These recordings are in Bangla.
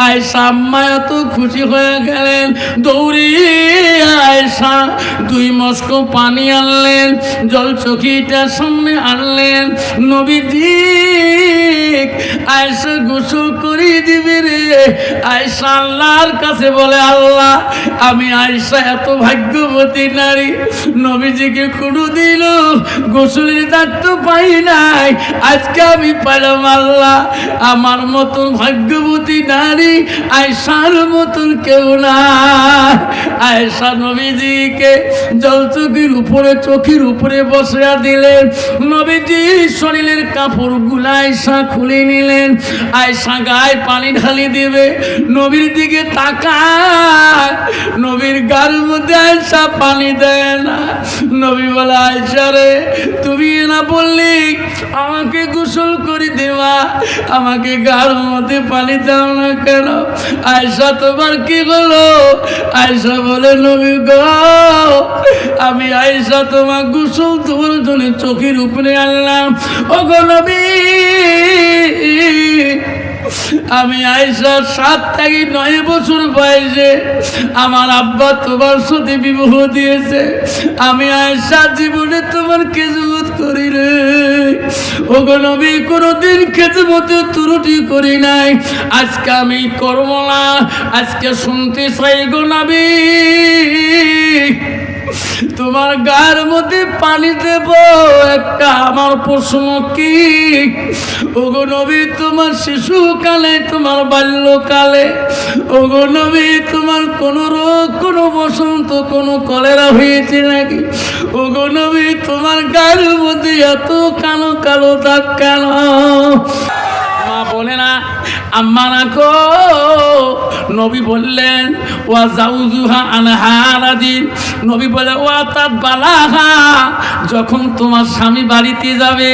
আয়েশা আম্মা এত খুশি হয়ে গেলেন, দৌড়িয়ে আয়েশা 2 মস্ক পানি আনলেন, জল চকিটার সামনে আনলেন। নবীজি আয়েশা গোসল করিয়ে দিবে রে। আয়েশা আল্লাহর কাছে বলে, আল্লাহ আমি আয়েশা এত ভাগ্যবতী নারী, নবীজিকে কোনোদিন গোসলের দায়িত্ব পাই নাই, আজকে আমি পাইলাম। আল্লাহ আমার মতন ভাগ্যবতী নারী আয়েশার মতন কেউ না। আয়েশা নবীজিকে জল চোখের উপরে বসিয়ে দিলেন। নবীজি শরীরের কাপড়গুলো আয়েশা খুলে নিলেন। আয়েশা গায়ে পানি ঢালি দিবে, নবীর দিকে তাকায়, নবীর গায়ের মধ্যে আয়েশা পানি দেয় না। নবী বলে, আয়েশা রে তুমি না বললি আমাকে গোসল করে দেওয়া, আমাকে গায়ের মধ্যে পানি দাও না কেন? আয়েশা তোমার কি হলো? আয়েশা বলে, নবী গো আমি আয়েশা তোমার গোসল তোমার জন্য চোখের উপরে আনলাম। ওগো নবী আমি আয়েশা 7 থেকে 9 বছর বয়সে আমার আব্বা তোমার সাথে বিবাহ দিয়েছে। আমি আয়েশা জীবনে তোমার খেদমত করি রে। ওগো নবী কোনদিন খেদমতে ত্রুটি করি নাই, আজকে আমি করব না। আজকে শুনতে চাই গো নবী তোমার গায়ের মধ্যে পানি দেব একটা। আমার প্রশ্ন কি ওগো নবী তোমার শিশুকালে, তোমার বাল্যকালে ওগো নবী তোমার কোন রোগ, কোন বসন্ত, কোন কলেরা হয়েছে নাকি? ওগো নবী তোমার গায়ের মধ্যে এত কালো কালো দাগ কেন? মা বলে না, আম্মা রাখো। নবী বললেন ওয়া জাউজুহা আনহারাদিন, নবী বলে ওয়া তাত বালাহা, যখন তোমার স্বামী বাড়িতে যাবে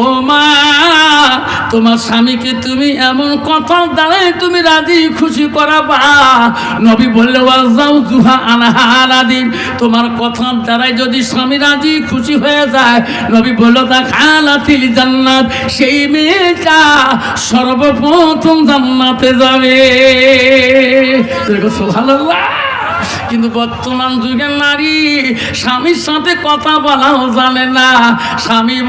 ও মা তোমার স্বামীকে তুমি এমন কথা দ্বারাই তুমি রাজি খুশি করাবা। নবী বললে ওয়া জাউজুহা আনহারাদিন, তোমার কথার দ্বারাই যদি স্বামী রাজি খুশি হয়ে যায়, নবী বলল তা খালাতিল জান্নাত, সেই মেয়েটা সর্বপ্রথম জান্নাতে যাবে। সুবহানাল্লাহ। কিন্তু বর্তমান যুগের নারী স্বামীর সাথে কথা বলাও জানে না। স্বামী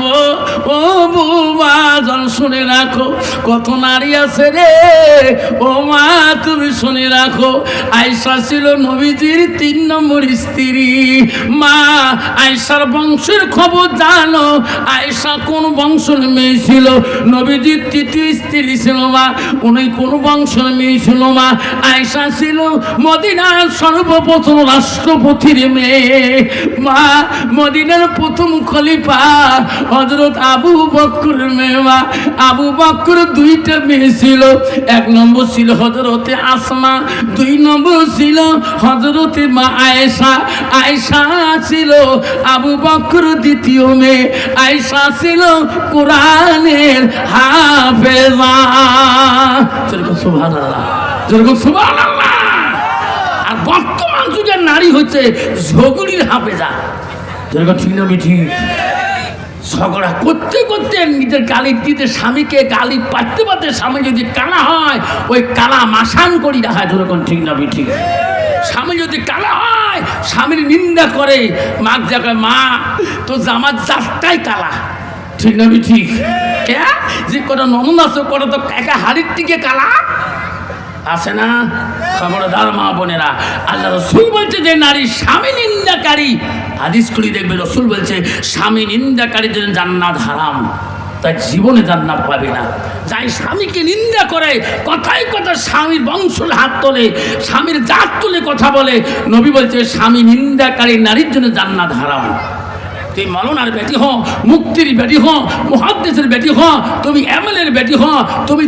ও বৌমা জন শুনে রাখো, কত নারী আছে রে ও মা তুমি শুনে রাখো। আয়েশা ছিল নবীজির 3 নম্বর স্ত্রী। মা আয়েশার বংশের খবর জানো? আয়েশা কোন বংশের মেয়ে ছিল? নবীজির 3য় স্ত্রী ছিল মা, উনি কোন বংশের মেয়ে ছিল মা? আয়েশা ছিল মদিনার সর্বপ্রথম রাষ্ট্রপতির মেয়ে মা, মদিনার প্রথম খলিফা হযরত আবু বকরের মেয়ে মা। আবু বকর 2টা মেয়ে ছিল, 1 নম্বর ছিল হযরতে আসমা, 2 নম্বর ছিল হযরতে মা আয়েশা। আয়েশা ছিল আবু বকর 2য় মেয়ে। আয়েশা ছিল কোরআনের হাফেজা। সুবহানাল্লাহ, সুবহানাল্লাহ। আর বর্তমান যুগের নারী হচ্ছে ঝগড়ির হাফেজা। যেরকম ঠিক না মিঠি, ঝগড়া করতে করতে নিজের গালি দিতে, স্বামীকে গালি পাততে পারতে স্বামী যদি কানা হয়, ওই কালা মাসান করি রাখা। যেরকম ঠিক না মিঠি, স্বামী যদি কালা হয়, স্বামীর নিন্দা করে, মাক জায়গায় মা তো জামার জাতটাই কালা। ঠিক না মিঠি? কে যে কোনো নমুনা আছে করে তো একা হাড়ির দিকে কালা আছে না? খবরদার মা বোনেরা, আল্লাহ রাসূল বলছে যে নারী স্বামী নিন্দাকারী, হাদিস খুলে দেখবে রাসূল বলছে স্বামী নিন্দাকারীর জন্য জান্নাত হারাম, তাই জীবনে জান্নাত পাবে না। যাই স্বামীকে নিন্দা করে, কথাই কথা স্বামীর বংশের হাত তোলে, স্বামীর জাত তুলে কথা বলে, নবী বলছে স্বামী নিন্দাকারী নারীর জন্য জান্নাত হারাম। তুমি মৌলানার বেটি হ, মুক্তির বেটি হ, মুহাদ্দিসের বেটি হ, তুমি এমএলএর বেটি হ, তুমি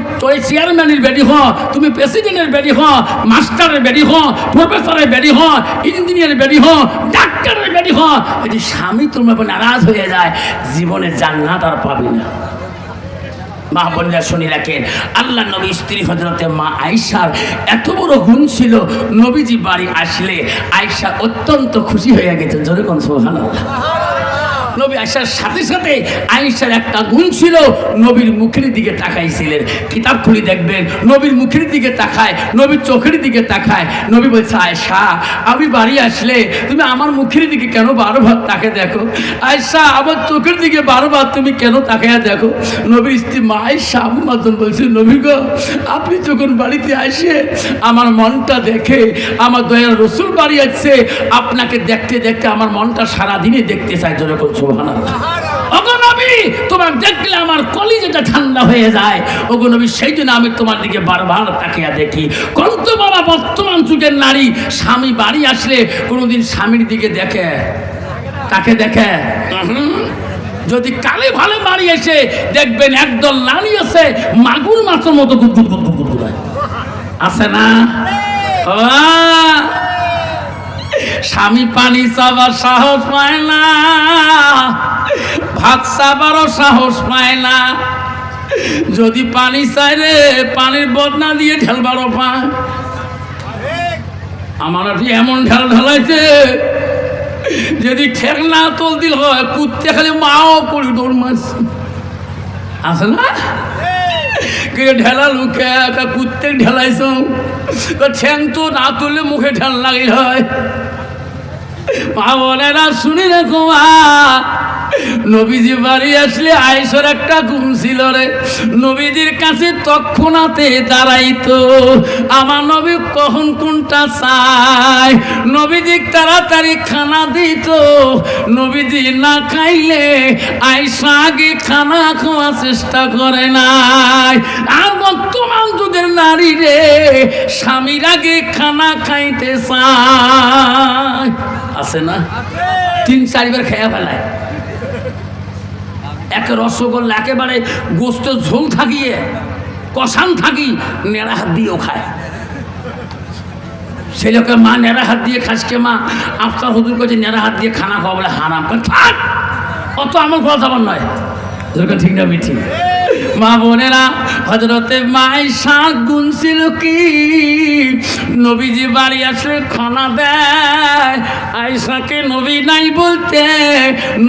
চেয়ারম্যানের বেটি হ, তুমি প্রেসিডেন্টের বেটি হ, মাস্টারের বেটি হ, প্রফেসরের বেটি হ, ইঞ্জিনিয়ারের বেটি হ, ডাক্তারের বেটি হ, যদি স্বামী তোমার উপর নারাজ হয়ে যায়, জীবনে জান্নাত আর পাবে না। মা বোনেরা শুনে রাখেন, আল্লাহ নবী স্ত্রী হযরতে মা আয়েশার এত বড় গুণ ছিল, নবীজি বাড়ি আসলে আয়েশা অত্যন্ত খুশি হয়ে গেছেন। জোরে কোন সুবহানাল্লাহ। নবী আয়েশার সাথে সাথে আয়েশার একটা গুণ ছিল, নবীর মুখের দিকে তাকাইছিলেন। কিতাব খুলে দেখবেন, নবীর মুখের দিকে তাকায়, নবীর চোখের দিকে তাকায়। নবী বলছে, আয়েশা আমি বাড়ি আসলে তুমি আমার মুখের দিকে কেন বারবার তাকে দেখো? আয়েশা আমার চোখের দিকে বারবার তুমি কেন তাকাইয়া দেখো? নবীর স্ত্রী মা আয়েশা আম্মাজান বলছে, নবী গো আপনি যখন বাড়িতে আসে আমার মনটা দেখে, আমার দয়ার রসুল বাড়ি আসছে, আপনাকে দেখতে দেখতে আমার মনটা সারাদিনে দেখতে চাই। যেরকম সুবহানাল্লাহ। ওগো নবী তোমার দেখলে আমার কলিজাটা ঠান্ডা হয়ে যায়। ওগো নবী সেই জন্য আমি তোমার দিকে বারবার তাকিয়া দেখি। কত বাবা বর্তমান যুগের নারী স্বামী বাড়ি আসলে কোনোদিন স্বামীর দিকে দেখে? তাকে দেখে? যদি কালে ভালো বাড়ি এসে দেখবেন একদল নারী আছে মাগুর মাছের মতো গুদগুদ গুদগুদ গুদগুদ আছে না? স্বামী পানি চাবার সাহস পায় না, ভাত চাবারও সাহস পায় না। যদি পানি চাই রে পানির বদনা দিয়ে ঢেলবারও পায়। আমার এমন ঢেল ঢেলাইছে যদি ঠেক না তোল দিল হয় কুত্তে খালি মাও করি দৌড় মাছ আছে না? ঢেলা লুকে একটা কুত্তে ঢেলাইছ ঠ্যাং তো না তুললে মুখে ঢেল লাগি হয়। মা বোনেরা শুনি রেখো, নবীজি বাড়ি আসলে আয়েশার একটা গুণ ছিল রে, নবীজির কাছে তৎক্ষণাতে দাঁড়াইতো। আমার নবী কখন কোনটা চায়, নবীজি তাড়াতাড়ি খানা দিত। নবীজি না খাইলে আয়েশা আগে খানা খাওয়ার চেষ্টা করে নাই। আর বর্তমান যুগের নারী রে স্বামীর আগে খানা খাইতে চায়, আছে না? 3-4 বার খেয়া ফেলায়। এক রসগোল্লা একেবারে গোস্ত ঝোল থাকিয়ে কষান থাকি নেড়া হাত দিয়েও খায়। সেই লোকের মা নেড়া হাত দিয়ে খাসকে মা আফতার হুজুর করছে নেড়া হাত দিয়ে খানা খাওয়া বলে হারাম। থাক অত আমার কথা যাবার নয়, ঠিক না মিঠি? মা বোনেরা হযরতে আয়েশা গুণ ছিল কি, নবীজি বাড়ি আসলে খানা দেয় আয়েশাকে নবী নাই বলতে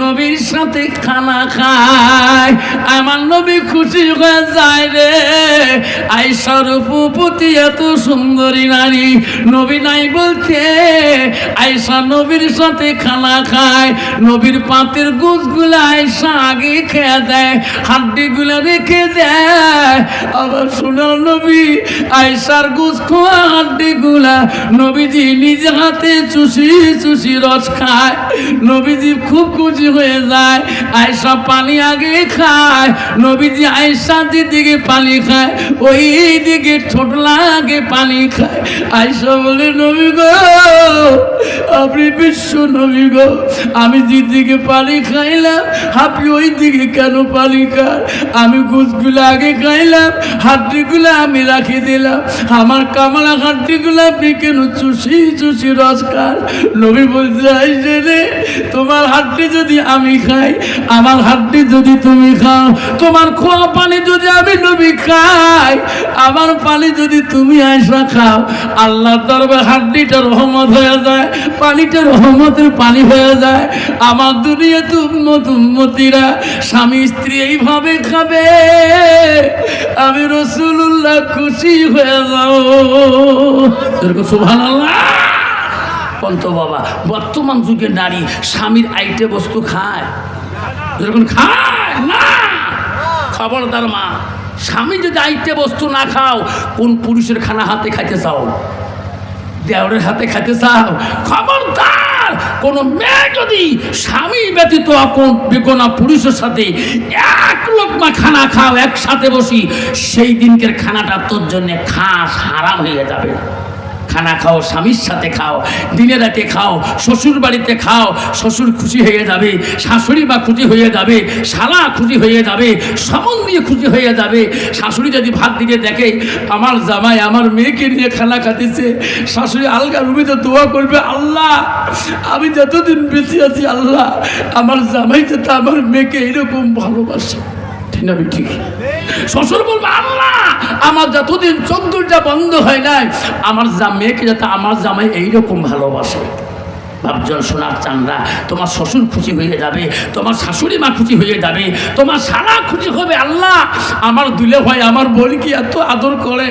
নবীর সাথে খানা খায়। আমার নবী খুশি হয়ে যায় রে, আয়েশার রূপবতী এত সুন্দরী নারী, নবী নাই বলতে আয়েশা নবীর সাথে খানা খায়। নবীর পাতের গোশগুলো আয়েশা আগে খেয়ে দেয়, হাড্ডিগুলো রেখে দেয়। আবার সোনার নবী আয়েশার গোশ খোয়া হাড্ডিগুলা নবীজি নিজে হাতে চুষি চুষি রস খায়। নবীজি খুব খুশি হয়ে যায়। আয়েশা পানি আগে খায়, নবীজি আয়েশা দিকে পানি খায়, ওই দিকে ঠোঁট লাগে পানি খায়। আয়েশা বলে, নবী গো আপনি বিশ্ব নবী গো, আমি যেদিকে পানি খাইলাম আপনি ওই দিকে কেন পানি খান? আমি গোশগুলো আগে খাইলাম, হাড্ডিগুলো আমি রাখি দিলাম, আমার কামলা হাড্ডিগুলো আপনি কেন চুষি চুষি রস খান? নবী বলতে আইসে রে, তোমার হাড্ডি যদি আমি খাই, আমার হাড্ডি যদি তুমি খাও, তোমার খোয়া পানি যদি আমি নবী খাই, আমার পানি যদি তুমি আয়েশা খাও, আল্লাহর দরবারে হাড্ডিটা রহমত হয়ে যায়, পানিটা রহমতের পানি হয়ে যায়। আমার দুনিয়াতে উম্মতিরা স্বামী স্ত্রী এইভাবে খাবে, আমি রাসূলুল্লাহ খুশি হয়ে যাও। সুবহানাল্লাহ। কন্ত বাবা বর্তমান যুগের নারী স্বামীর আইটে বস্তু খায়, যেরকম খায় না। খবরদার মা, স্বামী যদি আইটে বস্তু না খাও, কোন পুরুষের খানা হাতে খাইতে চাও? দেওরের হাতে খাইতে চাও? খবরদার, কোন মেয়ে যদি স্বামী ব্যতীত কোন বেগনা পুরুষের সাথে এক লোকমা খানা খাও একসাথে বসি, সেই দিনকের খানাটা তোর জন্য খাস হারাম হয়ে যাবে। খানা খাও, স্বামীর সাথে খাও, দিনে রাতে খাও, শ্বশুর বাড়িতে খাও, শ্বশুর খুশি হয়ে যাবে, শাশুড়ি মা খুশি হয়ে যাবে, শালা খুশি হয়ে যাবে, সম্বন্ধী খুশি হয়ে যাবে। শাশুড়ি যদি ভাত দিকে দেখে আমার জামাই আমার মেয়েকে নিয়ে খানা খাতেছে, শাশুড়ি আলগা রুমিতে দোয়া করবে, আল্লাহ আমি যতদিন বেঁচে আছি আল্লাহ আমার জামাই যাতে আমার মেয়েকে এইরকম ভালোবাসে। ঠিক শ্বশুর বলবে, আল্লাহ আমার যতদিন চোখ দুটা বন্ধ হয় নাই আমার মেয়েকে যাতে আমার জামাই এইরকম ভালোবাসে। ভাবজন সোনার চান্দা, তোমার শ্বশুর খুশি হয়ে যাবে, তোমার শাশুড়ি মা খুশি হয়ে যাবে, তোমার শালা খুশি হবে। আল্লাহ আমার দুলে ভাই আমার বোনকে এত আদর করে,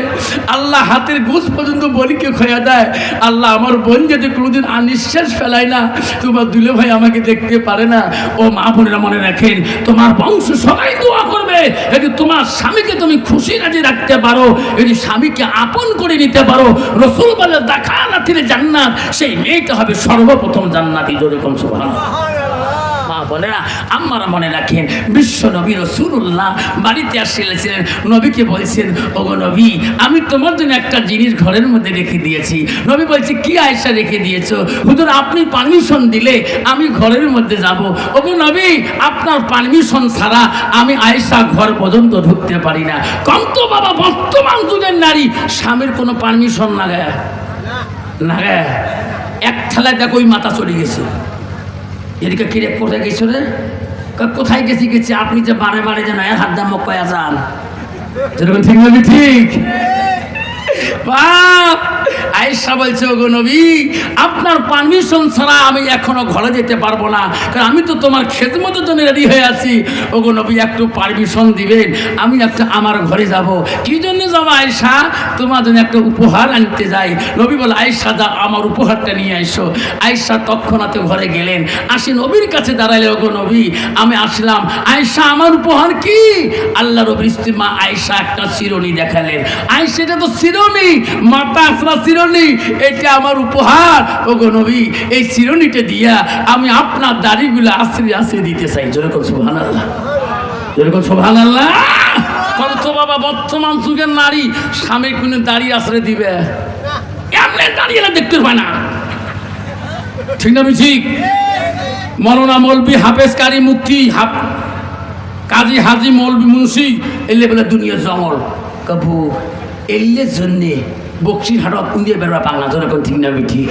আল্লাহ হাতের গোস পর্যন্ত বোনকে খোয়া দেয়। আল্লাহ আমার বোন যদি কোনোদিন নিঃশ্বাস ফেলায় না, তোমার দুলে ভাই আমাকে দেখতে পারে না। ও মা বোনেরা মনে রাখেন, তোমার বংশ সবাই দোয়া করবে যদি তোমার স্বামীকে তুমি খুশি রাজি রাখতে পারো, যদি স্বামীকে আপন করে নিতে পারো। রসুল বলে দাখালাতিল জান্নাত, সেই মেয়েটা হবে সর্বপ্রথম জান্নাতি। যেরকম সুবহানাল্লাহ। মা বোনেরা আম্মারা মনে রাখেন, বিশ্ব নবী রাসূলুল্লাহ বাড়িতে আসছিলেন, নবীকে বলছেন, ওগো নবী আমি তোমার জন্য একটা জিনিস ঘরের মধ্যে রেখে দিয়েছি। নবী বলছে, কি আয়েশা রেখে দিয়েছো? হুজুর আপনি পারমিশন দিলে আমি ঘরের মধ্যে যাব। ওগো নবী আপনার পারমিশন ছাড়া আমি আয়েশা ঘর পর্যন্ত ঢুকতে পারি না। কত বাবা বর্তমান যুগের নারী স্বামীর কোনো পারমিশন না গায় না গায়, এক ঠেলায় দেখো ওই মাথা চলে গেছে। এদিকে কিরে কোথায় গেছো রে? কোথায় গেছি আপনি যে বারে বারে যেন হাত দাম কয়া যান, যেরকম ঠিক নবী ঠিক। বাপ আয়েশা বলছে, ওগো নবী আপনার পারমিশন ছাড়া আমি এখনো ঘরে যেতে পারবো না, কারণ আমি তো তোমার খেদমতের জন্য রেডি হয়ে আছি। ওগো নবী একটু পারমিশন দিবেন, আমি একটা আমার ঘরে যাব। কি জন্য যাবো আয়েশা? তোমার জন্য একটা উপহার আনতে যাই। নবী বলে, আয়েশা যা আমার উপহারটা নিয়ে আইসো। আয়েশা তৎক্ষণাৎ ঘরে গেলেন, আসি নবীর কাছে দাঁড়াইলে, ওগো নবী আমি আসলাম। আয়েশা আমার উপহার কি? আল্লাহ নবীর স্ত্রী মা আয়েশা একটা চিরুনি দেখালেন। আয়েশা এটা তো চিরুনি, মাথা আসরা চিরুনি, এটা আমার উপহার। ওগো নবী এই চিরুনিটা দিয়া আমি আপনার দাড়িগুলো আশ্রয় আশ্রয় দিতে চাই। যেরকম সুবহানাল্লাহ, যেরকম সুবহানাল্লাহ। কত বাবা বর্তমান যুগের নারী স্বামীর কোনো দাড়ি আশ্রয় দিবে? এমনি দাঁড়িয়ে দেখতে পায় না, ঠিক না? ঠিক। মৌলানা মৌলবি হাফেজ কারি মুফতি কাজী হাজি মৌলবি মুন্সি এলে বলে দুনিয়া জঙ্গল কবু এলের জন্যে বক্সিরহাট পুঁজিয়ে বেরোবা বাংলা। যেরকম ঠিক না? ঠিক।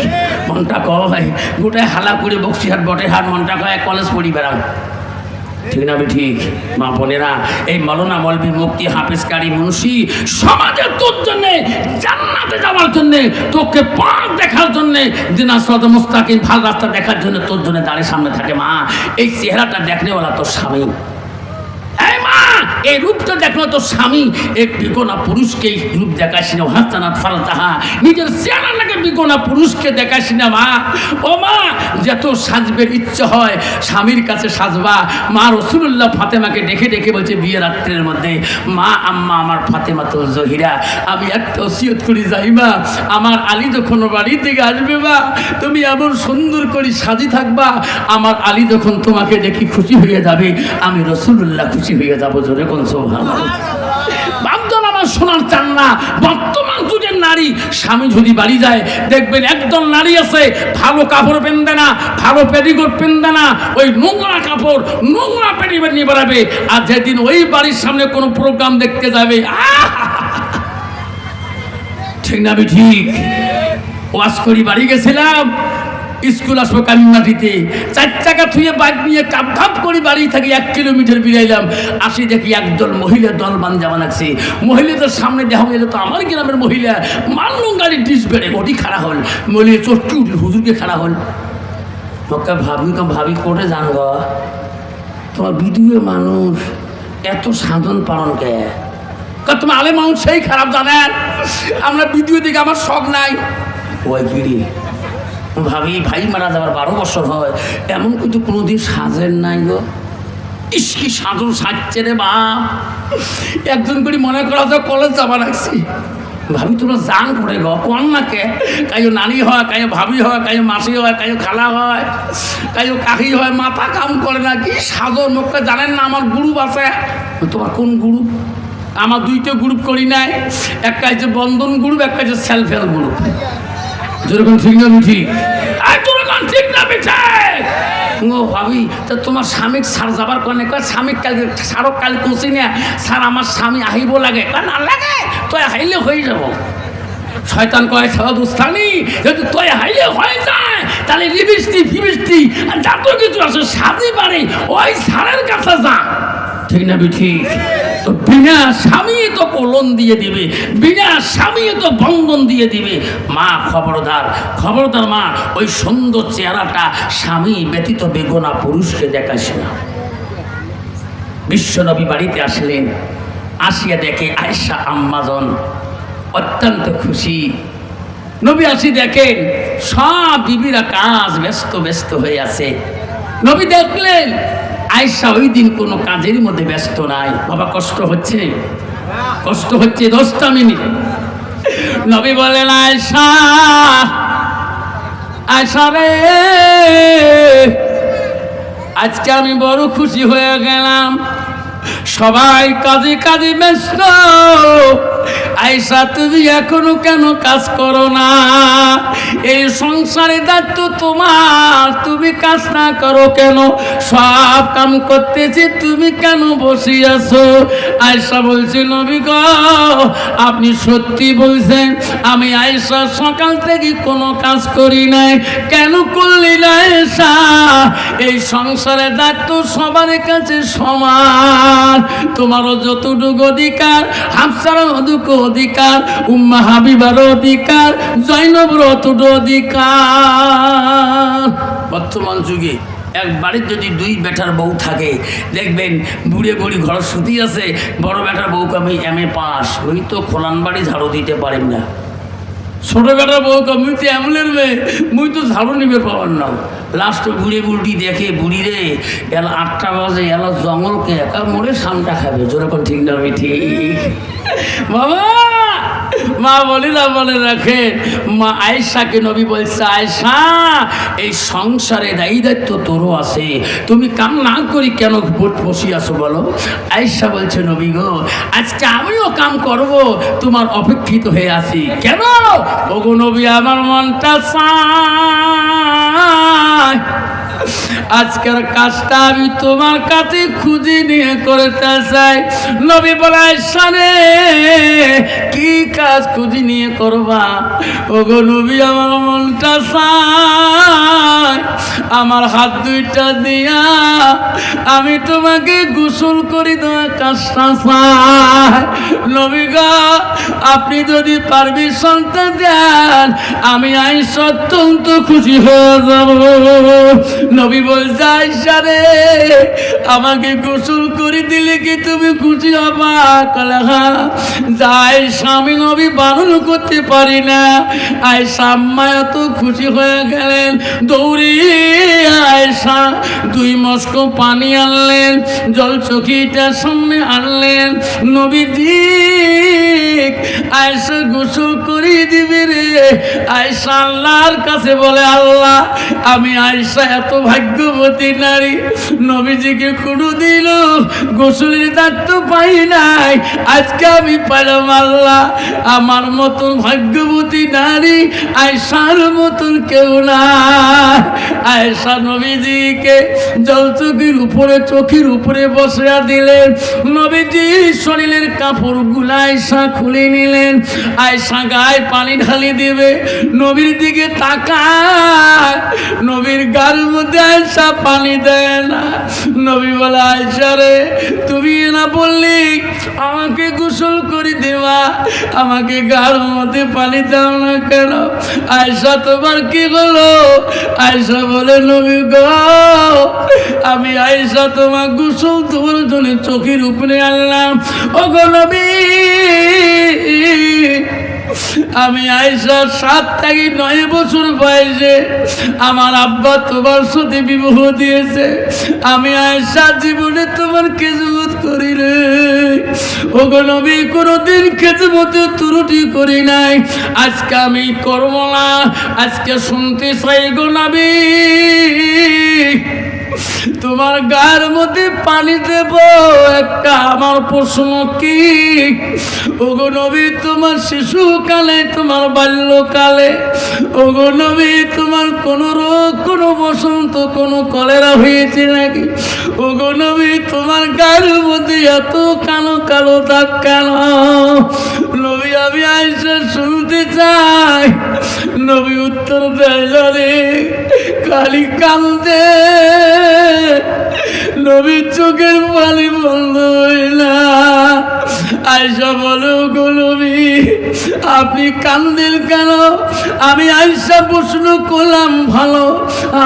মনটা কয় গোটায় হালা করে বক্সিরহাট বটেরহাট, মনটা কয় কলেজ পড়ি বেড়াম, ঠিক না? ঠিক। মা বোনেরা এই মৌলানা মৌলবি মুফতি হাফেজ কারি মুন্সি সমাজে তোর জন্যে জান্নাতে যাওয়ার জন্যে, তোকে পাক দেখার জন্যে, দিনা সদ মুস্তাকিম ভাল রাস্তা দেখার জন্য তোর জন্য দাঁড়িয়ে সামনে থাকে। মা এই চেহারাটা দেখনেওয়ালা তোর স্বামী, এই রূপটা দেখলো তো স্বামী। এক বিকোনা পুরুষকে রূপ দেখাসি না, হাসানাত ফারতাহা, নিজের চেহারাটাকে বিকোনা পুরুষকে দেখাসি না। মা ও মা যত সাজবের ইচ্ছে হয় স্বামীর কাছে সাজবা। মা রাসূলুল্লাহ ফাতেমাকে ডেকে ডেকে বলছে বিয়ের রাত্রের মধ্যে, মা আম্মা আমার ফাতেমা তো জহিরা আমি একটা ওসিয়ত করি যাইবা, আমার আলী যখন বাড়ির দিকে আসবে বা তুমি এমন সুন্দর করে সাজি থাকবা, আমার আলী যখন তোমাকে দেখি খুশি হয়ে যাবে, আমি রাসূলুল্লাহ খুশি হয়ে যাবো। জোরে কোন সুবহানাল্লাহ। বাপজন আমার সোনার চান্না বর্তমান যুগের নারী স্বামী যদি বাড়ি যায় দেখবেন একদল নারী আছে ভালো কাপড় পেনবে না, ভালো পেটিকোট পেনবে না, ওই নোংরা কাপড় নোংরা পেটিকোট নিয়ে বেড়াবে। আর যেদিন ওই বাড়ির সামনে কোনো প্রোগ্রাম দেখতে যাবে, ঠিক না? ঠিক। ওয়াজ করি বাড়ি গেছিলাম, স্কুল আসবো কামিমাটিতে, 4 চাকা থুয়ে বাইক নিয়ে কাপ কাপ করে বাড়ি থাকি 1 কিলোমিটার বেরাইলাম। আসি দেখি একদল মহিলা দল বান্ধা বানাচ্ছে। মহিলাদের সামনে দেখা গেলে তো আমার গ্রামের মহিলা মানলুম গাড়ির ডিস বেড়ে ওটি খাড়া হল, মহিলা চটকি উঠল, হুজুরকে খাড়া হল। ওকে ভাবি কোটে জান গ তোমার বিধুয়ে মানুষ এত সাধন পালন কে? তোমার আলে মানুষ সেই খারাপ জানেন, আমরা বিধুয়ে দিকে আমার শখ নাই। ওই গিরি ভাবি ভাই মারা যাওয়ার 12 বছর হয়, এমন কিন্তু কোনোদিন সাজেন নাই গো। ইসকি সাজন সাজছে রে বা, একজন করে মনে করা যায় কলেজ যাবা রাখছি। ভাবি তোমরা জান করে গো কোন নাকে, কায়ো নানি হয়, কায়ো ভাবি হয়, কায়ো মাসি হয়, কায়ো খালা হয়, কায়ো কাকি হয়, মাথা কাম করে না। কি সাজন মুখটা জানেন না? আমার গ্রুপ আছে। তোমার কোন গ্রুপ? আমার 2টা গ্রুপ করি নাই, একটা হচ্ছে বন্ধন গ্রুপ, একটা হচ্ছে সেলফ হেল্প গ্রুপ। যেরকম ঠিক না? ঠিক। ঠিক না? ও ভাবি তা তোমার স্বামীক সার যাবার কারণে কয় স্বামীক কালকে সারক কাল কুচি না স্যার আমার স্বামী আহিব লাগে, না লাগে তুই হাইলে হয়ে যাব। শয়তান কয় সাদুস্থানি যদি তুই হাইলে হয়ে যায় তাহলে লিপস্টিক ফিবিস্টিক আর যত কিছু আছে সাজি বাড়ি ওই সারের কাছে যা। ঠিক না ঠিক? তো বিনা স্বামী তো কোলন দিয়ে দিবে, বিনা স্বামী তো বন্ধন দিয়ে দিবে। মা খবরদার, খবরদার মা, ওই সুন্দর চেহারাটা স্বামী ব্যতীত বেগনা পুরুষকে দেখাস না। বিশ্বনবী বাড়িতে আসলেন, আসিয়া দেখে আয়েশা আম্মাজন অত্যন্ত খুশি। নবী আসি দেখেন সব বিবিরা কাজ ব্যস্ত ব্যস্ত হয়ে আছে। নবী দেখলেন আয়েশা ওই দিন কোনো কাজের মধ্যে ব্যস্ত নাই। বাবা কষ্ট হচ্ছে, কষ্ট হচ্ছে 10টা মিনিট। নবী বলেন আয়েশা, আয়েশা রে, আজকে আমি বড় খুশি হয়ে গেলাম। সবাই কাজে কাজে ব্যস্ত, আয়েশা তুমি এখনো কেন কাজ করো না? এই সংসারে দায়িত্ব তোমার, তুমি কাজ না করো কেন? সব কাম করতেছি, তুমি কেন বসে আছো? আয়েশা বলছে নবী গো, আপনি সত্যি বলছেন, আমি আয়েশা সকাল থেকে কোনো কাজ করি নাই। কেন করলি না আয়েশা? এই সংসারে দায়িত্ব সবার কাছে সমান, তোমারও যতটুকু অধিকার, হাফসারও অতটুকু অধিকার, উম্মা হাবিবারও অধিকার, জয়নবর অতটুকু অধিকার। বর্তমান যুগে এক বাড়ির যদি 2 বেটার বউ থাকে, দেখবেন বুড়ে বুড়ি ঘর সুতি আছে, বড় বেটার বউকে আমি MA পাস, ওই তো খোলান বাড়ি ঝাড়ু দিতে পারেন না। ছোট বেটার বউকে মুই তো এমলের মেয়ে, মুই তো ঝাড়ু নিবে পাওয়ার না। লাস্ট বুড়ে বুড়ি দেখে, বুড়ি রে এলা 8টা বাজে, এলা জঙ্গলকে একা মোড়ে সামটা খাবে। যেরকম ঠিক না ঠিক বাবা? মা বলে না, বলে রাখে মা আয়েশাকে নবী বলছে, আয়েশা এই সংসারে দায়িত্ব তোরও আছে, তুমি কাম না করি কেন বসি আছো বলো? আয়েশা বলছে নবী গো, আজকে আমিও কাম করব, তোমার অপেক্ষিত হয়ে আছি। কেন? ওগো নবী, আমার মনটা চায় আজকের কাজটা আমি তোমার কাছে খুঁজে নিয়ে করতে চাই। নবী বলে আয়েশা রে, কি কাজ খুঁজে নিয়ে করবা? ওগো নবী, আমার মনটা চায় আমার হাত 2টা দিয়া আমি তোমাকে গোসল করে দেওয়া কাজটা চাই। নবী গো, আপনি যদি পারমিশনটা দেন, আমি আয়েশা অত্যন্ত খুশি হয়ে যাব। নবী বলছে আয়েশা রে, আমাকে গোসল করে দিলে কি তুমি খুশি হবা? কলে হ্যাঁ। যাই স্বামী নবী বারণ করতে পারি না। আয়েশা আম্মা এত খুশি হয়ে গেলেন, দৌড়ি আয়েশা 2 মস্ক পানি আনলেন, জল চকিটার সামনে আনলেন। নবীজি আয়েশা গোসল করে দিবে রে। আয়েশা আল্লাহর কাছে বলে, আল্লাহ আমি আয়েশা এত ভাগ্যবতী নারী, নবীজিকে কোনোদিন গোসলের দায়িত্ব পাই নাই, আজকে আমি পাইলাম। আল্লাহ আমার মতন ভাগ্যবতী নারী আয়েশার মতন কেউ না। আয়েশা নবীজিকে জল চোখের উপরে বসিয়া দিলেন। নবীজি শরীরের কাপড়গুলো আয়েশা খুলে নিলেন। আয়েশা গায়ে পানি ঢালি দিবে, নবীর দিকে তাকায়, নবীর গার মধ্যে আয়েশা পানি দেয় না। নবী বলে আয়েশা রে, তুমি না বললি আমাকে গোসল করে দেওয়া, আমাকে গার মধ্যে পানি দাও না কেন? আয়েশা তোমার কি হলো? আয়েশা বলে নবী গো, আমি আয়েশা তোমার গোসল তোমার জন্য চোখের উপরে আনলাম। ওগো নবী, আমি আয়েশা 7 থেকে 9 বছর বয়সে আমার আব্বা তোমার সাথে বিবাহ দিয়েছে। আমি আয়েশা জীবনে তোমার খেদমত করি রে। ওগো নবী, কোনোদিন খেদমতে ত্রুটি করি নাই, আজকে আমি করব না। আজকে শুনতে চাই গো নবী, তোমার গায়ের মধ্যে পানি দেব একটা। আমার প্রশ্ন কি, ওগো নবী, তোমার শিশুকালে, তোমার বাল্যকালে, ওগো নবী, তোমার কোন রোগ, কোন বসন্ত, কোন কলেরা হয়েছে নাকি? ওগো নবী, তোমার গায়ের মধ্যে এত কালো কালো দাগ কেন? নবী আমি আয়েশা শুনতে চাই। নবী উত্তর দেয় রে, খালি কান্দে। নবীর চোখের পানি বন্ধ হইলা। আয়েশা বলো গো নবী আপনি কান্দেন কেন? আমি আয়েশা প্রশ্ন করলাম ভালো,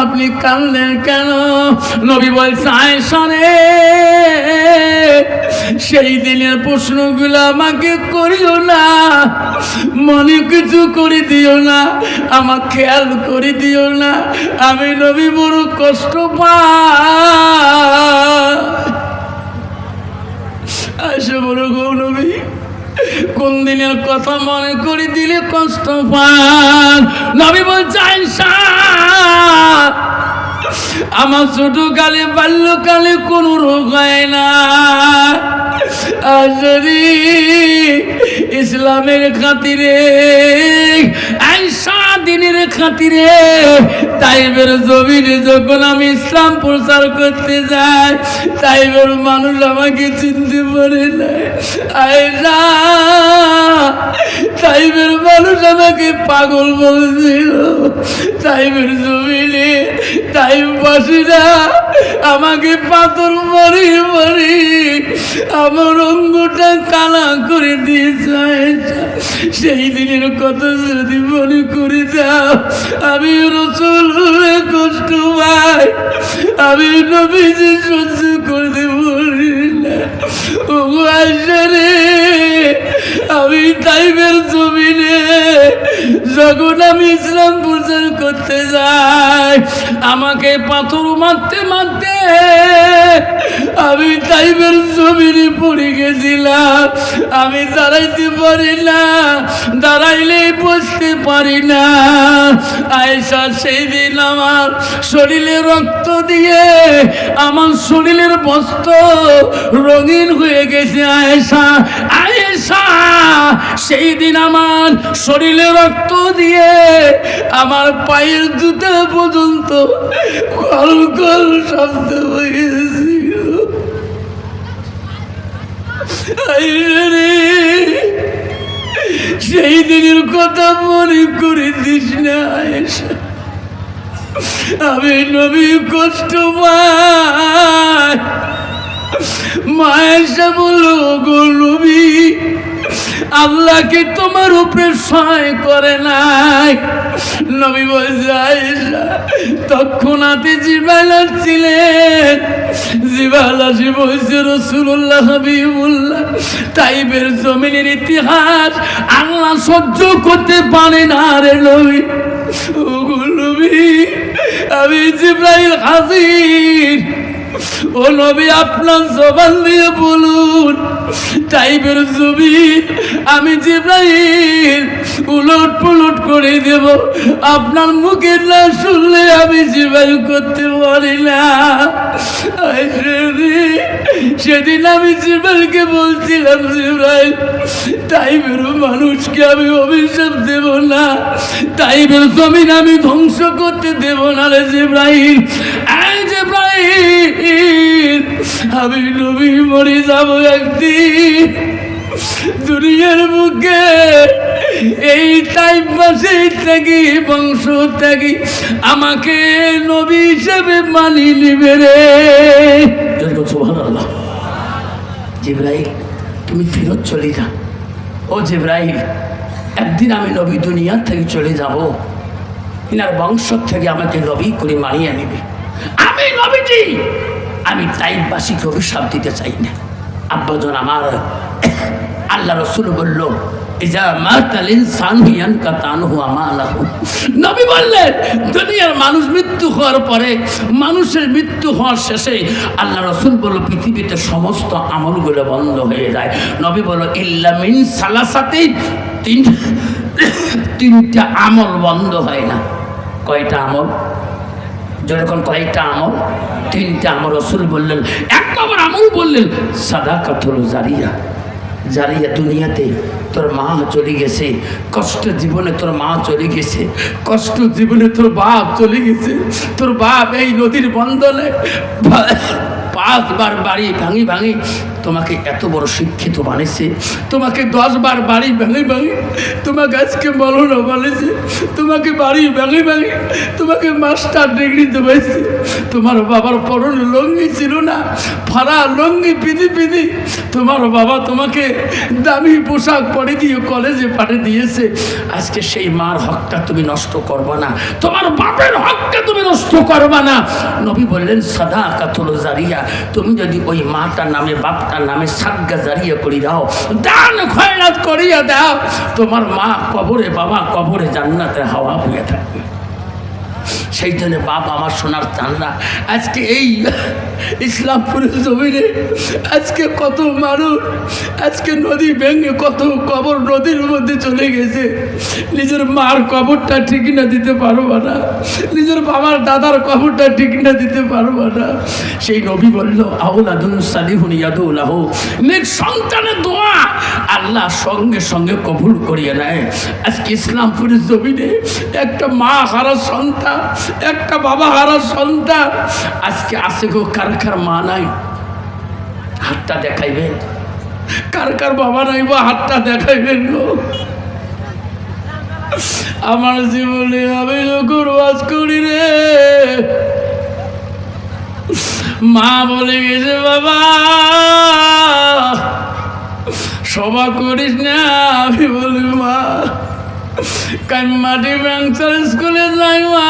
আপনি কান্দেন কেন? নবী বলছে আয়েশা রে সেই দিনের প্রশ্নগুলো আমাকে করিও না, মনে কিছু করে দিও না, আমার খেয়াল করে দিও না, আমি নবী বড় কষ্ট পাই। আয়েশা বড় গো নবী কোন দিনের কথা মনে করে দিলে কষ্ট পান? নবী বলছে আয়েশা আমার ছোটকালে বাল্যকালে কোনো রোগ হয় না, আর যদি ইসলামের খাতিরে আয়েশা দিনের খাতিরে তাইবের জমিনে যখন আমি ইসলাম প্রচার করতে যাই তাইবের মানুষ আমাকে চিনতে পারে না। আয়েশা তাইবের মানুষ আমাকে পাগল বলছিল, তাইবের জমিনে তাইবাসীরা আমাকে পাথর মারি মারি আমার অঙ্গটা কালা করে দিয়েছে। সেই দিনের কথা যদি মনে করে দাও আমি রাসূলের কষ্ট পাই, আমি নবীজি সহ্য করতে পারি না। ও আয়েশা রে আমি তাইবের জমিনে যখন আমি ইসলাম প্রচার করতে যাই আমাকে পাথর মারতে মারতে আমি তাইবের জমিনে পড়ে গেছিলাম, আমি দাঁড়াইতে পারি না, দাঁড়াইলে বসতে পারি না। আয়েশা সেই দিন আমার শরীরে রক্ত দিয়ে আমার শরীরের বস্ত্র রঙিন হয়ে গেছে। আয়েশা আয়েশা সেই দিন আমার শরীরে রক্ত দিয়ে আমার পায়ের জুতা পর্যন্ত কল কল শব্দ হয়েছিল। সেই দিনের কথা মনে করে দিস না আয়েশা, আমি নবী কষ্ট পাই। মা আয়েশা বলল গো নবী আল্লাহকে তোমার উপরে সহায় করে নাই। নবী বলছে আয়েশা তৎক্ষণাৎ জিবরাইল আসছিলেন, জিবরাইল আসি বলছে রাসূলুল্লাহ হাবিবুল্লাহ তাইবের জমিনের ইতিহাস আল্লাহ সহ্য করতে পারে না রে নবী। ও গো নবী আমি জিবরাইল হাজির, ও নবী আপনার জবান দিয়ে বলুন তাইবের জমিন আমি জিবরাইল উলট পুলট করে দেব, আপনার মুখে না শুনলে আমি জিবরাইল করতে পারি না। সেদিন আমি জিবরাইলকে বলছিলাম জিবরাইল তাইবের মানুষকে আমি অভিশাপ দেব না, তাইবের জমিন আমি ধ্বংস করতে দেব না রে জিবরাইল। আমি নবী মরে যাব একদিন, দুনিয়ার বুকে এই টাইম মাসে থাকি বংশ থাকি আমাকে নবী হিসেবে মানি নিবে রে। সুবহানাল্লাহ। জিবরাইল তুমি ফেরত চলে যা। ও জিবরাইল একদিন আমি নবী দুনিয়ার থেকে চলে যাব, ইনার বংশ থেকে আমাকে নবী করে মানিয়ে নেবে। আমি নবীজি আমি তাইবাসীকে অভিশাপ দিতে চাই না। আব্বাজন আমার আল্লাহ রসুল বলল ইজা মাতাল ইনসানু ইয়ানকাতানহু আমালাহু, নবী বললেন দুনিয়ার মানুষ মৃত্যু হওয়ার পরে মানুষের মৃত্যু হওয়ার শেষে আল্লাহ রসুল বলল পৃথিবীতে সমস্ত আমলগুলো বন্ধ হয়ে যায়। নবী বলল ইল্লা মিন সালাসাতিন, তিনটা আমল বন্ধ হয় না। কয়টা আমল? যখন কয়েকটা আমল? তিনটা আমল। রসুল বললেন এক নম্বর আমল বললেন সাদাকাতুল জারিয়া। জারিয়া দুনিয়াতে তোর মা চলে গেছে, কষ্ট জীবনে তোর মা চলে গেছে, কষ্ট জীবনে তোর বাপ চলে গেছে, তোর বাপ এই নদীর বন্ধনে 5 বার বাড়ি ভাঙি ভাঙি তোমাকে এত বড় শিক্ষিত বানিয়েছে, তোমাকে 10 বার বাড়ি ভেঙে ভেঙে তোমাকে আজকে মৌলানা বানিয়েছে, তোমাকে বাড়ি ভেঙে ভেঙে তোমাকে মাস্টার ডিগ্রি দেওয়াইছে। তোমার বাবার পরনে লঙ্গি ছিল না, ফাড়া লঙ্গি পিঁধি পিঁধি তোমার বাবা তোমাকে দামি পোশাক পরে দিয়ে কলেজে পাঠিয়ে দিয়েছে। আজকে সেই মার হকটা তুমি নষ্ট করবা না, তোমার বাপের হকটা তুমি নষ্ট করবা না। নবী বললেন সাদাকাতুল জারিয়া, তুমি যদি ওই মাটার নামে বাপটার নামে সাদকা জারিয়া করে দাও, দান খয়রাত করিয়া দাও, তোমার মা কবরে বাবা কবরে জান্নাতে হাওয়া বইয়া থাকবে। সেই জন্য বাপ আমার সোনার চান্দা, আজকে এই ইসলামপুরের জমিনে আজকে কত মানুষ আজকে নদী ভেঙে কত কবর নদীর মধ্যে চলে গেছে। নিজের মার কবরটা ঠিক না দিতে পারবো না, নিজের বাবার দাদার কবরটা ঠিক না দিতে পারবো না। সেই নবী বলল আওলাদুন সালিহুন ইয়াদুলাহু, নেক সন্তানের দোয়া আল্লাহ সঙ্গে সঙ্গে কবুল করিয়ে নেয়। আজকে ইসলামপুরের জমিনে একটা মা হারা সন্তান, একটা বাবা হারা সন্তান আজকে আছে গো। কার কার মা নাই হাতটা দেখাইবেন, কার কার বাবা নাই বা হাতটা দেখাইবেন গো। আমার জীবনে আমি যখন ওয়াজ করি রে, মা বলে গেছে বাবা সভা করিস না। আমি বলি মা কাইমাটি ব্যাংসার স্কুলে যাই মা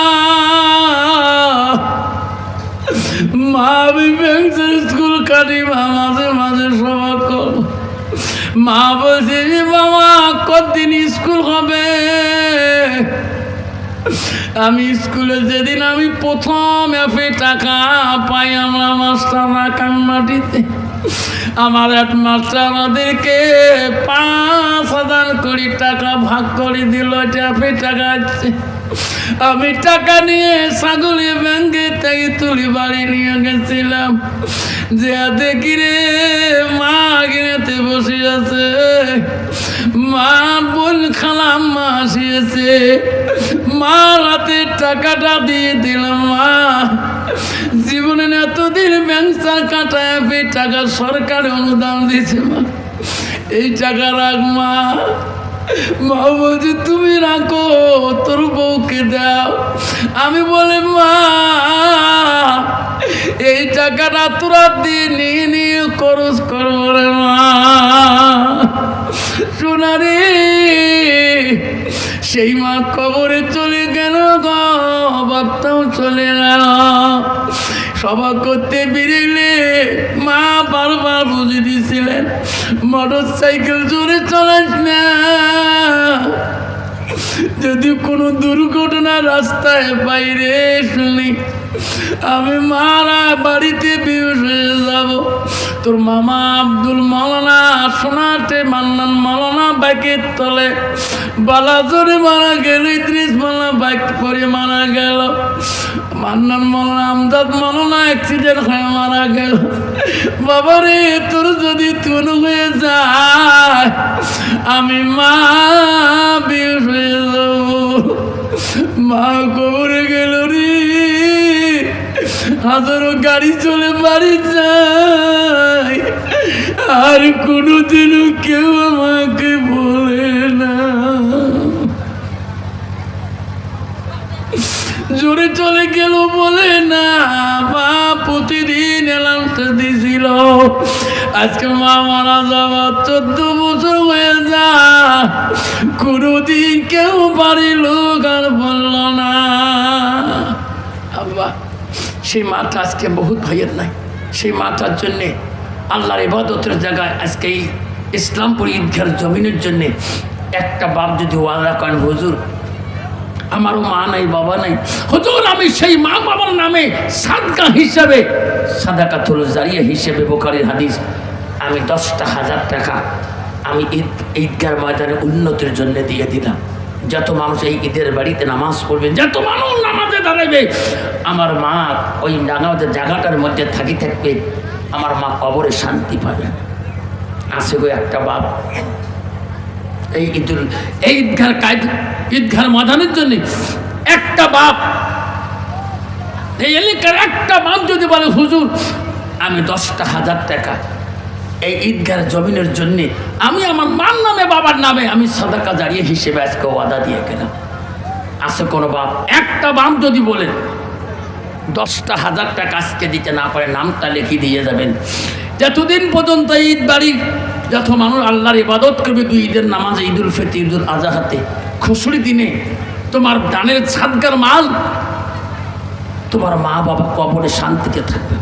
আমি ব্যাংসার স্কুল কাটি মা, মাঝে মাঝে সভা কর। মা বলছে যে বাবা কতদিন স্কুল হবে? আমি স্কুলে যেদিন আমি প্রথম এফে টাকা পাই আমরা মাস্টাররা কাইমাটিতে, আমার এক মাস্টার আমাদেরকে 5,000 করে টাকা ভাগ করে দিল। এফে টাকা আছে, আমি টাকা নিয়ে ছাগলি ব্যাংকে থেকে তুলি বাড়ি নিয়ে গেছিলাম। যে দেখি রে মা গিনেতে বসে আছে, মা বোন খালাম মা আসিয়েছে, মা রাতে টাকাটা দিয়ে দিলাম। মা জীবনে এতদিন ব্যাংসার কাটায় টাকা সরকার অনুদান দিয়েছে, মা এই টাকা রাখ মা। মা বলছে তুমি রাখো তোর বউকে দাও। আমি বলি মা এই টাকাটা তোরা দিয়ে নিয়ে নিয়ে খরচ করবো রে মা। সোনারে সেই মা কবরে চলে গেল গো, বাপটাও চলে গেল। সভা করতে বেরিয়ে মা বারবার বুঝে দিয়েছিলেন মোটর সাইকেল জোরে চালাস না, যদি কোনো দুর্ঘটনা রাস্তায় বাইরে শুনি আমি মারা বাড়িতে বেহুশ হয়ে যাব। তোর মামা আব্দুল মৌলানা সোনাতে মান্নান মৌলানা বাইকের তলে বালা জোরে মারা গেল, 30 মালা বাইক পরে মারা গেল। মান্নান মৌলানা আমদাদ মৌলানা অ্যাক্সিডেন্ট হয়ে মারা গেল। বাবারে তোর যদি তুন হয়ে যায় আমি মা বেহুশ হয়ে যাব। মা কবরে গেল রে, হাজারো গাড়ি চলে বাড়ি যায়, আর কোনোদিনও কেউ আমাকে বলে না। জোরে চলে গেল বলে না, মা প্রতিদিন অ্যালার্মটা দিছিল। আজকে মা মারা যাওয়া 14 বছর হয়ে যা, কোনোদিন কেউ বাড়ির লোক আর বলল না। আব্বা সেই মাটা আজকে বহুত ভাইয়ের নাই, সেই মাটার জন্যে আল্লাহর ইবাদতের জায়গায় আজকে এই ইসলামপুর ঈদগার জমিনের জন্যে একটা বাপ যদি ওয়াদা করেন হুজুর আমারও মা নাই বাবা নাই, হুজুর আমি সেই মা বাবার নামে সাদকা হিসাবে সাদাকাতুল জারিয়া হিসেবে বুখারীর হাদিস আমি 10,000 টাকা আমি ঈদগার ময়দানে উন্নতির জন্য দিয়ে দিলাম। যত মানুষ এই ঈদের বাড়িতে নামাজ পড়বে, যত মানুষ নামাজে দাঁড়াবে, আমার মা ওই নামাজের জায়গাটার মধ্যে থাকবে, আমার মা কবরে শান্তি পাবে। আসে গো একটা বাপ এই ঈদগার ময়দানের জন্য একটা বাপ, এই এলাকার একটা বাপ যদি বলে হুজুর আমি 10,000 টাকা এই ঈদগার জমিনের জন্য আমি আমার মার নামে বাবার নামে আমি সাদাকা জারিয়া হিসেবে আজকে ওয়াদা দিয়ে গেলাম। আছে কোনো বাপ একটা বাপ যদি বলেন 10,000 টাকা আজকে দিতে না পারে নামটা লিখে দিয়ে যাবেন। যতদিন পর্যন্ত ঈদ বাড়ির যত মানুষ আল্লাহর ইবাদত করবে, দুই ঈদের নামাজে, ঈদুল ফিতর, ঈদুল আজহাতে, খুশরি দিনে তোমার দানের সাদকার মাল তোমার মা বাবা কবরে শান্তিতে থাকবে।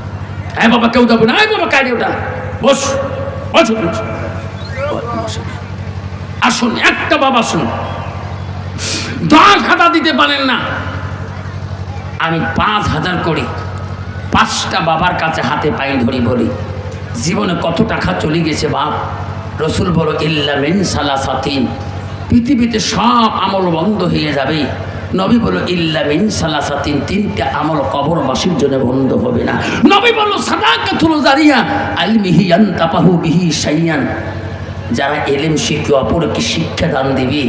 হ্যাঁ বাবা কেউ যাবে না, বাবা কাজে ওটা বস আসুন। একটা বাবা শুনুন, 10 খাতা দিতে পারেন না, আমি 5,000 করি 5টা বাবার কাছে হাতে পায়ে ধরি বলি জীবনে কত টাকা চলে গেছে বাপ। রসুল বলো ইল্লা মিন সালাসাতিন, পৃথিবীতে সব আমল বন্ধ হয়ে যাবে। নবী বলো ইল্লা মিন সালাসাতিন, 3টা আমল কবরবাসীর জন্য বন্ধ হবে না। নবী বলো সাদাকাতুল জারিয়া আলমিহি ইয়ানতাফাহু বিহি শাইয়ান, যারা এলেম শিখে অপরকে শিক্ষা দান দিবে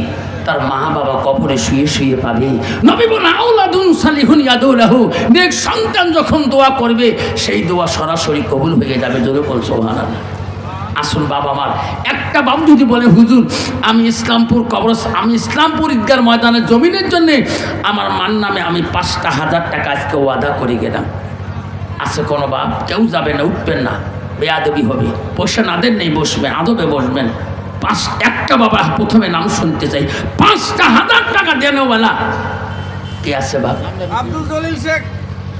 তার মা বাবা কবরে শুয়ে শুয়ে পাবে। নবী বলেন আওলাদুন সালিহুন ইয়াদুলাহু, নেক সন্তান যখন দোয়া করবে সেই দোয়া সরাসরি কবুল হয়ে যাবে। জোরে বল সুবহানাল্লাহ। আসুন বাবা আমার একটা বাপ যদি বলে হুজুর আমি ইসলামপুর ঈদগার ময়দানের জমিনের জন্য আমার মার নামে আমি 5,000 টাকা আজকে ওয়াদা করে গেলাম, আছে কোনো বাপ? কেউ যাবে না, উঠবেন না, বেয়াদবি হবে। পয়সা না দেন নেই, বসবেন, আদবে বসবেন। একটা বাবা প্রথমে নাম শুনতে চাই, 5,000 টাকা দেনওয়ালা কে আছে বাবা? আব্দুল জলিল শেখ।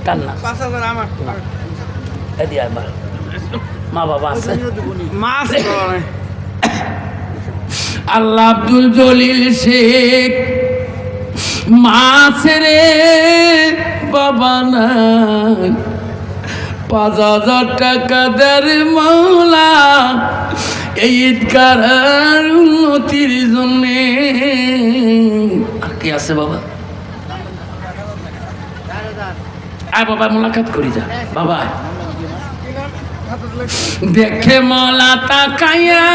কার না? 5,000 আমার। এদি আবার মা বাবা আছে? মা আছে। আল্লাহ আব্দুল জলিল শেখ মা আছে রে, বাবা নাই। 5,000 টাকা দেয় মাওলা এই ঈদগার উন্নতির জন্যে। আর কে আছে বাবা? আয় বাবা মোলাকাত করি যা বাবা। দেখে মলা তাকাইয়া,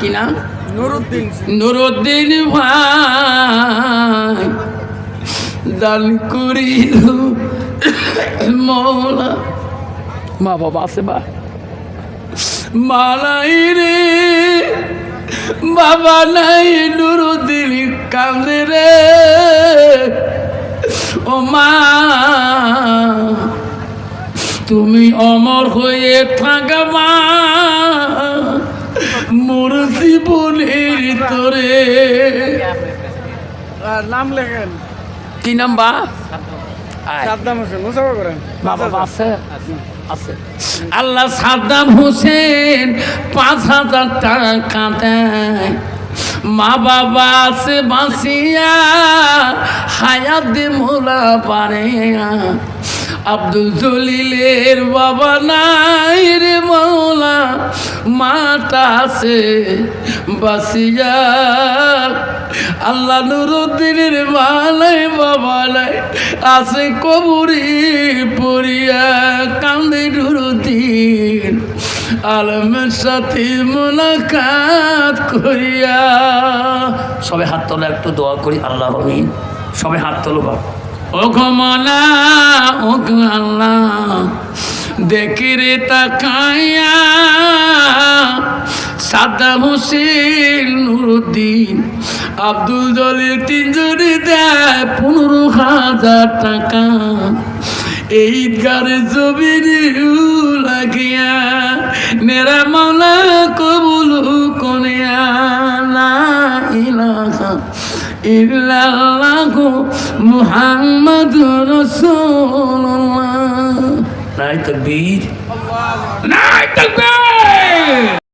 কি নাম? নুরুদ্দিন। নুরুদ্দিন ভাই দান করিল মৌলা। মা বাবা আছে বা? মালাই রে বাবা নাই, নুরুদ্দিন কান্দে রে। ও মা তুমি অমর হয়ে থাকবা মোর জীবনের তোরে। নাম লেখেন। কি নাম বা? সাদ্দাম হোসেন। মুসাফা করেন। মা বাবা আছে? আছে। আল্লাহ সাদ্দাম হোসেন 5,000 টাকা দেয়। মা বাবা আছে বাঁচিয়া হায়াত দে মোলা পারে। আব্দুল জলিলের বাবা নাই রে মৌলা, মাটা আছে বাঁচিয়া। আল্লাহ নুরুদ্দিনের মালাই বাবা নাই, আছে কবরি পড়িয়া কান্দে নুরুদ্দিন আলমের সাথে মোলাকাত করিয়া। সবে হাত তোলা, একটু দোয়া করি। আল্লাহ আমিন। সবে হাত তোলো বাবা। ও ঘমনা ও আল্লাহ দেখে রে তাকাইয়া সাদ্দাম হোসেন নুরুদ্দিন আব্দুল জলিল 3 জনে দেয় 15,000 টাকা এই ঈদগারে জমিনে লাগিয়া। নেরা মাওলা কবুল করিয়া। লা ইলাহা ইল্লাল্লাহু মুহাম্মাদুর রাসূলুল্লাহ। নাই তাকবীর, নাই তাকবীর।